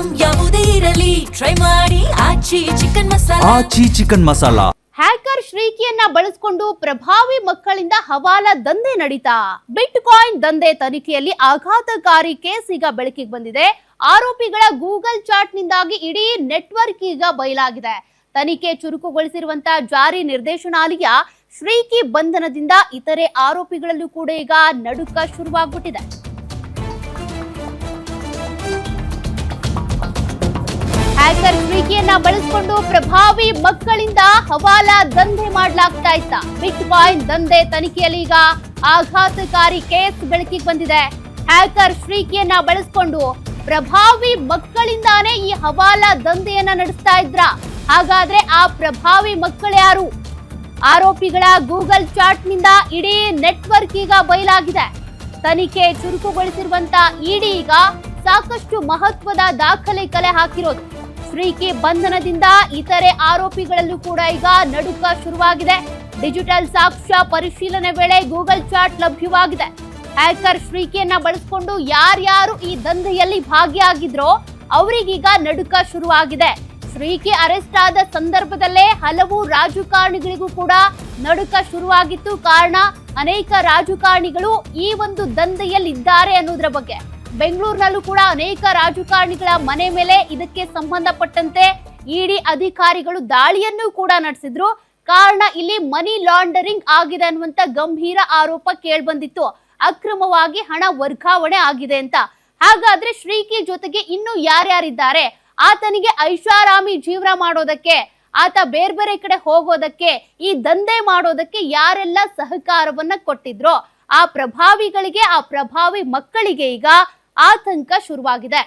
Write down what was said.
Item ಯಾವುದೇ ಇರಲಿ try ಮಾಡಿ ಆಚಿ ಚಿಕನ್ ಮಸಾಲಾ. ಹ್ಯಾಕರ್ ಶ್ರೀಕಿಯನ್ನ ಬಳಸಿಕೊಂಡು ಪ್ರಭಾವಿ ಮಕ್ಕಳಿಂದ ಹವಾಲಾ ದಂಧೆ ನಡೀತಾ. ಬಿಟ್ ಕಾಯಿನ್ ದಂಧೆ ತನಿಖೆಯಲ್ಲಿ ಆಘಾತಕಾರಿ ಕೇಸ್ ಈಗ ಬೆಳಕಿಗೆ ಬಂದಿದೆ. ಆರೋಪಿಗಳ ಗೂಗಲ್ ಚಾಟ್ ನಿಂದಾಗಿ ಇಡೀ ನೆಟ್ವರ್ಕ್ ಈಗ ಬಯಲಾಗಿದೆ. ತನಿಖೆ ಚುರುಕುಗೊಳಿಸಿರುವಂತಹ ಜಾರಿ ನಿರ್ದೇಶನಾಲಯ ಶ್ರೀಕಿ ಬಂಧನದಿಂದ ಇತರೆ ಆರೋಪಿಗಳಲ್ಲೂ ಕೂಡ ಈಗ ನಡುಕ ಶುರುವಾಗ್ಬಿಟ್ಟಿದೆ. ಹ್ಯಾಕರ್ ಶ್ರೀಕಿಯನ್ನ ಬಳಸಿಕೊಂಡು ಪ್ರಭಾವಿ ಮಕ್ಕಳಿಂದ ಹವಾಲಾ ದಂಧೆ ಮಾಡಲಾಗ್ತಾ ಇತ್ತ. ಬಿಟ್ ಕಾಯಿನ್ ದಂಧೆ ತನಿಖೆಯಲ್ಲಿ ಈಗ ಆಘಾತಕಾರಿ ಕೇಸ್ ಬೆಳಕಿಗೆ ಬಂದಿದೆ. ಹ್ಯಾಕರ್ ಶ್ರೀಕಿಯನ್ನ ಬಳಸಿಕೊಂಡು ಪ್ರಭಾವಿ ಮಕ್ಕಳಿಂದಾನೇ ಈ ಹವಾಲಾ ದಂಧೆಯನ್ನ ನಡೆಸ್ತಾ ಇದ್ರ. ಹಾಗಾದ್ರೆ ಆ ಪ್ರಭಾವಿ ಮಕ್ಕಳ್ಯಾರು? ಆರೋಪಿಗಳ ಗೂಗಲ್ ಚಾಟ್ ನಿಂದ ಇಡೀ ನೆಟ್ವರ್ಕ್ ಈಗ ಬಯಲಾಗಿದೆ. ತನಿಖೆ ಚುರುಕುಗೊಳಿಸಿರುವಂತ ಇಡಿ ಈಗ ಸಾಕಷ್ಟು ಮಹತ್ವದ ದಾಖಲೆ ಕಲೆ ಹಾಕಿರೋದು. ಶ್ರೀಕಿ ಬಂಧನದಿಂದ ಇತರೆ ಆರೋಪಿಗಳಲ್ಲೂ ಕೂಡ ಈಗ ನಡುಕ ಶುರುವಾಗಿದೆ. ಡಿಜಿಟಲ್ ಸಾಕ್ಷ್ಯ ಪರಿಶೀಲನೆ ವೇಳೆ ಗೂಗಲ್ ಚಾಟ್ ಲಭ್ಯವಾಗಿದೆ. ಹ್ಯಾಕರ್ ಶ್ರೀಕಿಯನ್ನ ಬಳಸಿಕೊಂಡು ಯಾರ್ಯಾರು ಈ ದಂಧೆಯಲ್ಲಿ ಭಾಗಿಯಾಗಿದ್ರೋ ಅವರಿಗೀಗ ನಡುಕ ಶುರುವಾಗಿದೆ. ಶ್ರೀಕಿ ಅರೆಸ್ಟ್ ಆದ ಸಂದರ್ಭದಲ್ಲೇ ಹಲವು ರಾಜಕಾರಣಿಗಳಿಗೂ ಕೂಡ ನಡುಕ ಶುರುವಾಗಿತ್ತು. ಕಾರಣ, ಅನೇಕ ರಾಜಕಾರಣಿಗಳು ಈ ಒಂದು ದಂಧೆಯಲ್ಲಿ ಇದ್ದಾರೆ ಅನ್ನೋದ್ರ ಬಗ್ಗೆ. ಬೆಂಗಳೂರಿನಲ್ಲೂ ಕೂಡ ಅನೇಕ ರಾಜಕಾರಣಿಗಳ ಮನೆ ಮೇಲೆ ಇದಕ್ಕೆ ಸಂಬಂಧಪಟ್ಟಂತೆ ಇಡಿ ಅಧಿಕಾರಿಗಳು ದಾಳಿಯನ್ನು ಕೂಡ ನಡೆಸಿದ್ರು. ಕಾರಣ, ಇಲ್ಲಿ ಮನಿ ಲಾಂಡರಿಂಗ್ ಆಗಿದೆ ಅನ್ನುವಂತ ಗಂಭೀರ ಆರೋಪ ಕೇಳ್ಬಂದಿತ್ತು. ಅಕ್ರಮವಾಗಿ ಹಣ ವರ್ಗಾವಣೆ ಆಗಿದೆ ಅಂತ. ಹಾಗಾದ್ರೆ ಶ್ರೀಕಿ ಜೊತೆಗೆ ಇನ್ನು ಯಾರ್ಯಾರಿದ್ದಾರೆ? ಆತನಿಗೆ ಐಷಾರಾಮಿ ಜೀವನ ಮಾಡೋದಕ್ಕೆ, ಆತ ಬೇರೆ ಬೇರೆ ಕಡೆ ಹೋಗೋದಕ್ಕೆ, ಈ ದಂಧೆ ಮಾಡೋದಕ್ಕೆ ಯಾರೆಲ್ಲ ಸಹಕಾರವನ್ನ ಕೊಟ್ಟಿದ್ರೋ ಆ ಪ್ರಭಾವಿಗಳಿಗೆ, ಆ ಪ್ರಭಾವಿ ಮಕ್ಕಳಿಗೆ ಈಗ ಆತಂಕ ಶುರುವಾಗಿದೆ.